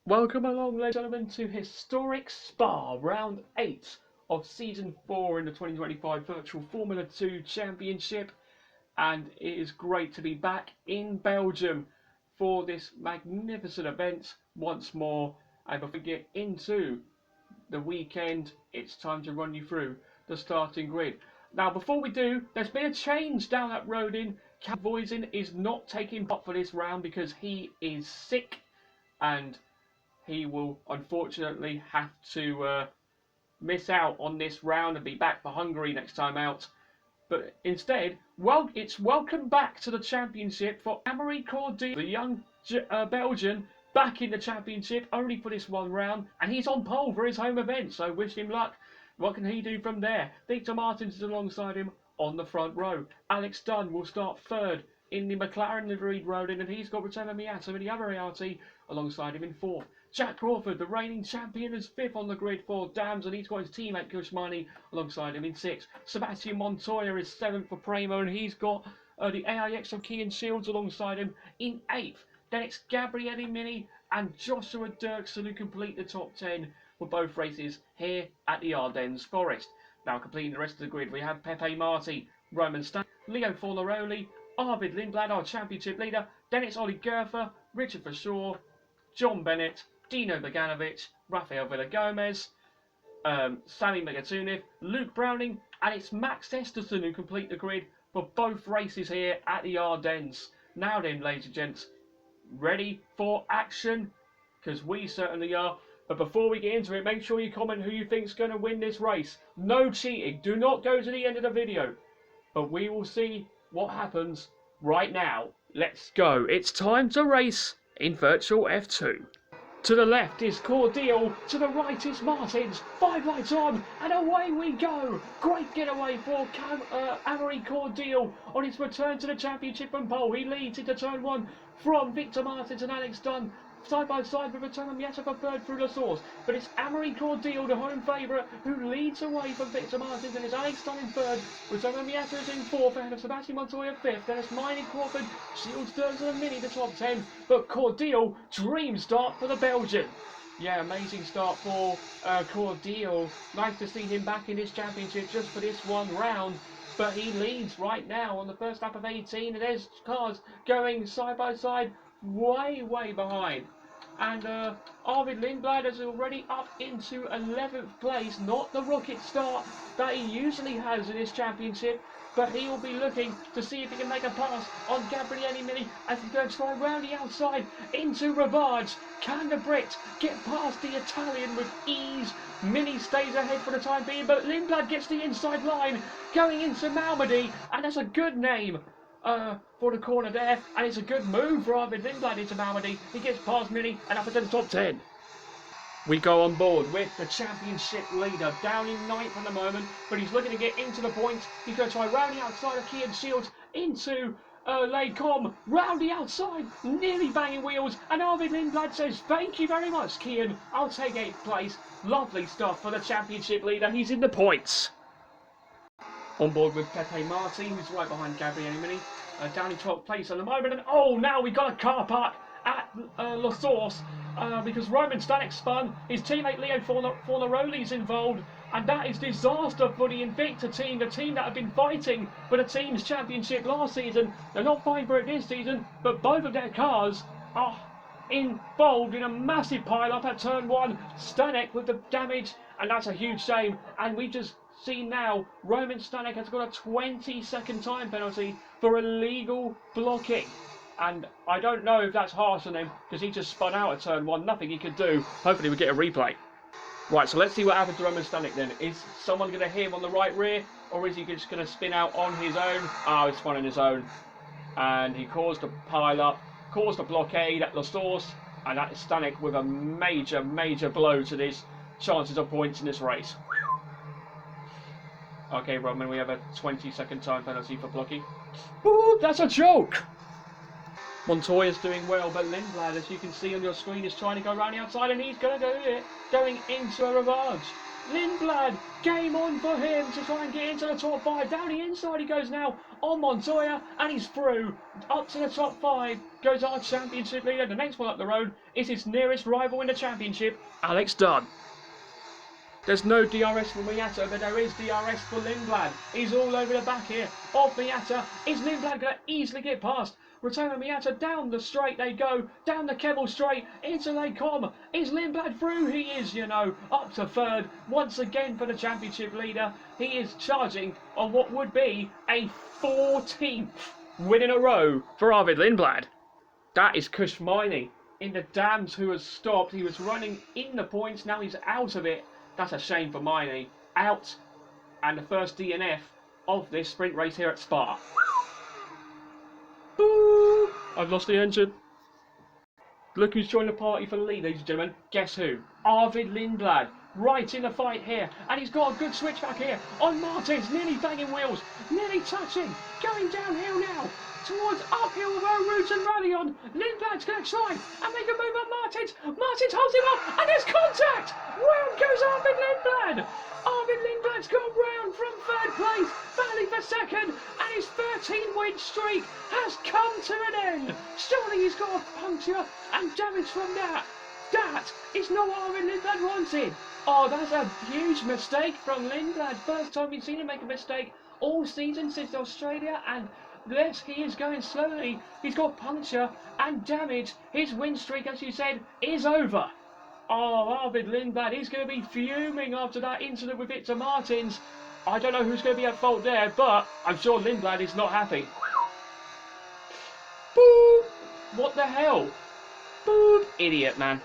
Welcome along, ladies and gentlemen, to historic Spa, round 8 of season 4 in the 2025 Virtual Formula 2 Championship. And it is great to be back in Belgium for this magnificent event once more. And before we get into the weekend, it's time to run you through the starting grid. Now, before we do, there's been a change down that road in. Cam Voisin is not taking part for this round because he is sick, and he will unfortunately have to miss out on this round and be back for Hungary next time out. But instead, it's welcome back to the championship for Amaury Cordy, the young Belgian, back in the championship only for this one round, and he's on pole for his home event, so wish him luck. What can he do from there? Victor Martins is alongside him on the front row. Alex Dunn will start third in the McLaren liveried Rodin, and he's got Rotella Miato in the other ART alongside him in fourth. Jack Crawford, the reigning champion, is fifth on the grid for Dams, and he's got his teammate Kushmani alongside him in sixth. Sebastian Montoya is seventh for Primo, and he's got the AIX of Key and Shields alongside him in eighth. Then it's Gabriele Mini and Joshua Dirksen who complete the top 10 for both races here at the Ardennes Forest. Now completing the rest of the grid, we have Pepe Marti, Roman Stan, Leo Fornaroli, Arvid Lindblad, our championship leader, Dennis Oligerfer, Richard Verschaw, John Bennett, Dino Beganovic, Rafael Villagomez, Sammy Megatuniv, Luke Browning, and it's Max Esterson who complete the grid for both races here at the Ardennes. Now then, ladies and gents, ready for action? Because we certainly are. But before we get into it, make sure you comment who you think's going to win this race. No cheating. Do not go to the end of the video. But we will see what happens right now. Let's go. It's time to race in Virtual F2. To the left is Cordial, to the right is Martins, 5 lights on, and away we go! Great getaway for Amaury Cordial on his return to the championship from pole. He leads into turn 1 from Victor Martins and Alex Dunn, side by side with Rotella Miato for third through the source. But it's Amaury Cordial, the home favourite, who leads away from Victor Martins, and it's Alex Dunn in third. Rotella Miato is in fourth, ahead of Sebastian Montoya fifth. Then it's Mining Crawford, Shields, Dirksen and Mini the top 10. But Cordial, dream start for the Belgian. Yeah, amazing start for Cordial. Nice to see him back in this championship just for this one round. But he leads right now on the first lap of 18, and there's cars going side by side, way behind. And Arvid Lindblad is already up into 11th place, not the rocket start that he usually has in this championship, but he will be looking to see if he can make a pass on Gabriele Mini as he's going to try round the outside into Rivage. Can the Brit get past the Italian with ease? Mini stays ahead for the time being, but Lindblad gets the inside line going into Malmedy, and that's a good name for the corner there, and it's a good move for Arvid Lindblad into Malmedy. He gets past Mini and up into the top 10. We go on board with the championship leader down in 9th at the moment, but he's looking to get into the points. He's going to try round the outside of Kian Shields into Laycom, round the outside, nearly banging wheels, and Arvid Lindblad says, "Thank you very much, Kian. I'll take 8th place." Lovely stuff for the championship leader. He's in the points. On board with Pepe Marti, who's right behind Gabriele Mini, down in 12th place at the moment. And oh, now we got a car park at La Source because Roman Stanek spun. His teammate Leo Fornaroli's involved, and that is disaster for the Invicta team, the team that have been fighting for the team's championship last season. They're not fighting for it this season, but both of their cars are involved in a massive pile-up at turn 1. Stanek with the damage, and that's a huge shame. And we just see now Roman Stanek has got a 20-second time penalty for illegal blocking, and I don't know if that's harsh on him because he just spun out at turn 1. Nothing he could do. Hopefully we get a replay. Right, so let's see what happens to Roman Stanek then. Is someone going to hit him on the right rear, or is he just going to spin out on his own? Oh, he's spun on his own, and he caused a pile up, caused a blockade at La Source, and that is Stanek with a major blow to his chances of points in this race. Okay, Roman, we have a 20-second time penalty for blocking. Ooh, that's a joke! Montoya's doing well, but Lindblad, as you can see on your screen, is trying to go around the outside, and he's going to do it, going into a Rivage. Lindblad, game on for him to try and get into the top 5. Down the inside he goes now on Montoya, and he's through. Up to the top 5 goes our championship leader. The next one up the road is his nearest rival in the championship, Alex Dunn. There's no DRS for Miata, but there is DRS for Lindblad. He's all over the back here of Miata. Is Lindblad going to easily get past? Return of Miata, down the straight they go, down the Kebble straight, into Lake Com. Is Lindblad through? He is, you know, up to third, once again for the championship leader. He is charging on what would be a 14th win in a row for Arvid Lindblad. That is Kushmini in the dams who has stopped. He was running in the points, now he's out of it. That's a shame for Miney. Out, and the first DNF of this sprint race here at Spa. Boo! I've lost the engine. Look who's joined the party for the lead, ladies and gentlemen. Guess who? Arvid Lindblad. Right in the fight here. And he's got a good switch back here on Martins. Nearly banging wheels. Nearly touching. Going downhill now. Towards uphill with our route and rally on. Lindblad's going to try and make a move on Martins. Martins holds him up and there's contact. Round goes Arvid Lindblad. Arvid Lindblad's gone round from third place, battling for second, and his 13-win streak has come to an end. Surely he's got a puncture and damage from that. That is not what Arvid Lindblad wanted. Oh, that's a huge mistake from Lindblad. First time we've seen him make a mistake all season since Australia, and yes, he is going slowly. He's got puncture and damage. His win streak, as you said, is over. Oh, Arvid Lindblad is going to be fuming after that incident with Victor Martins. I don't know who's going to be at fault there, but I'm sure Lindblad is not happy. Boop! What the hell? Boop! Idiot, man.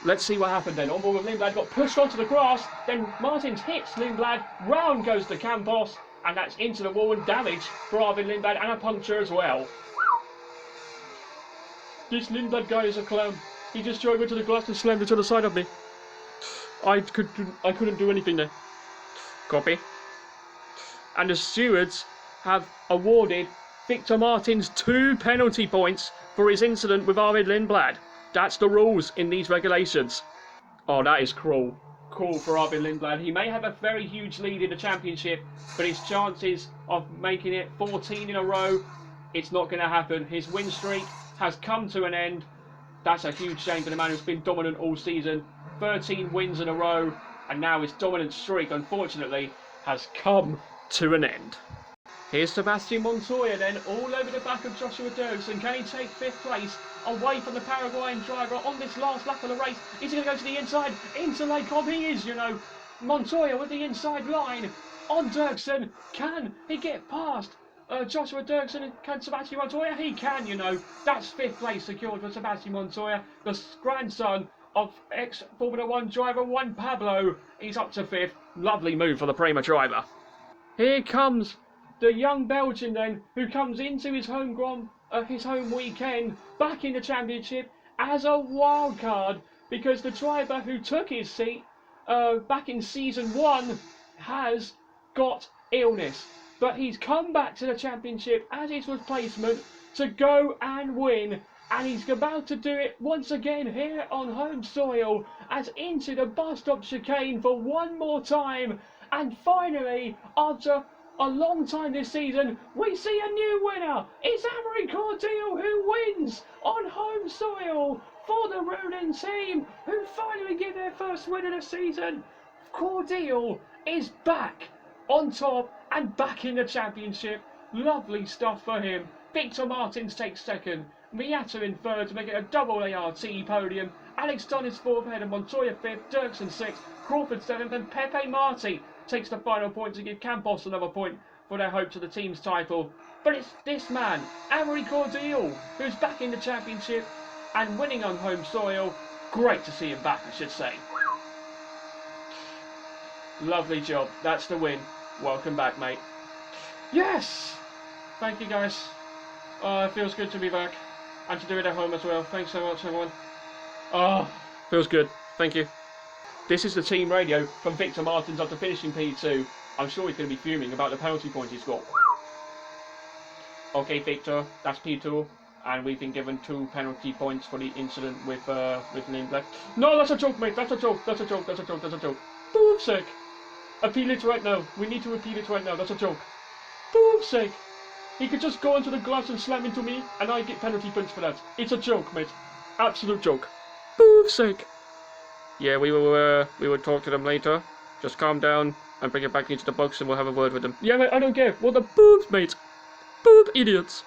Let's see what happened then. Onboard with Lindblad, got pushed onto the grass, then Martins hits Lindblad, round goes the Campos, and that's into the wall and damage for Arvid Lindblad, and a puncture as well. This Lindblad guy is a clown. He just drove into the glass and slammed it to the side of me. I couldn't do anything there. Copy. And the stewards have awarded Victor Martins 2 penalty points for his incident with Arvid Lindblad. That's the rules in these regulations. Oh, that is cruel. Cruel for Arvid Lindblad. He may have a very huge lead in the championship, but his chances of making it 14 in a row, it's not going to happen. His win streak has come to an end. That's a huge shame for the man who's been dominant all season. 13 wins in a row, and now his dominant streak, unfortunately, has come to an end. Here's Sebastian Montoya then, all over the back of Joshua Dirksen. Can he take 5th place away from the Paraguayan driver on this last lap of the race? Is he going to go to the inside? Into Lake Com he is, you know. Montoya with the inside line on Dirksen. Can he get past Joshua Dirksen? Can Sebastian Montoya? He can, you know. That's 5th place secured for Sebastian Montoya, the grandson of ex-Formula 1 driver Juan Pablo. He's up to 5th. Lovely move for the Prema driver. Here comes the young Belgian then, who comes into his home weekend back in the championship as a wild card, because the driver who took his seat back in season 1 has got illness. But he's come back to the championship as his replacement to go and win. And he's about to do it once again here on home soil, as into the bus stop chicane for one more time. And finally, after a long time this season, we see a new winner. It's Amory Cordial who wins on home soil for the Ronin team, who finally get their first win of the season. Cordial is back on top and back in the championship. Lovely stuff for him. Victor Martins takes 2nd. Miata in 3rd to make it a double ART podium. Alex Dunn is 4th ahead of Montoya 5th, Dirksen 6th, Crawford 7th, and Pepe Marti takes the final point to give Campos another point for their hopes of the team's title. But it's this man, Amory Cordial, who's back in the championship and winning on home soil. Great to see him back, I should say. Lovely job. That's the win. Welcome back, mate. Yes! Thank you, guys. It feels good to be back. And to do it at home as well. Thanks so much, everyone. Feels good. Thank you. This is the team radio from Victor Martins after finishing P2. I'm sure he's going to be fuming about the penalty point he's got. Okay, Victor, that's P2. and we've been given 2 penalty points for the incident with Lindblad. No, that's a joke, mate. That's a joke. That's a joke. That's a joke. That's a joke. Boob's sake. Appeal it right now. We need to appeal it right now. That's a joke. Boob's sake. He could just go into the glass and slam into me, and I get penalty points for that. It's a joke, mate. Absolute joke. Boob's sake. Yeah, we will talk to them later. Just calm down and bring it back into the box, and we'll have a word with them. Yeah, mate, I don't care. What the boobs, mate? Boob idiots.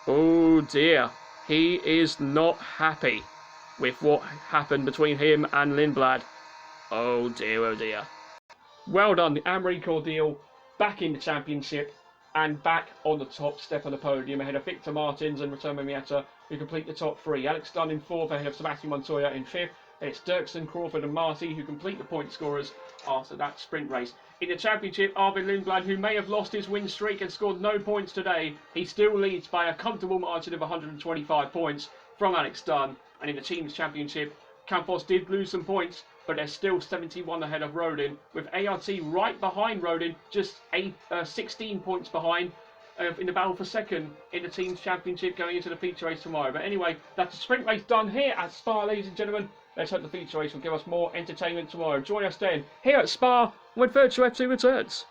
Oh dear. He is not happy with what happened between him and Lindblad. Oh dear, oh dear. Well done, the Amri Cordial back in the championship and back on the top step of the podium ahead of Victor Martins and Rotoma Miata, who complete the top 3. Alex Dunn in 4th ahead of Sebastian Montoya in 5th. It's Dirksen, Crawford and Marty who complete the point scorers after that sprint race. In the championship, Arvid Lindblad, who may have lost his win streak and scored no points today, he still leads by a comfortable margin of 125 points from Alex Dunn. And in the team's championship, Campos did lose some points, but they're still 71 ahead of Rodin, with ART right behind Rodin, just 16 points behind in the battle for second in the team's championship going into the feature race tomorrow. But anyway, that's the sprint race done here at Spa, ladies and gentlemen. Let's hope the feature race will give us more entertainment tomorrow. Join us then here at Spa when Virtual F2 returns.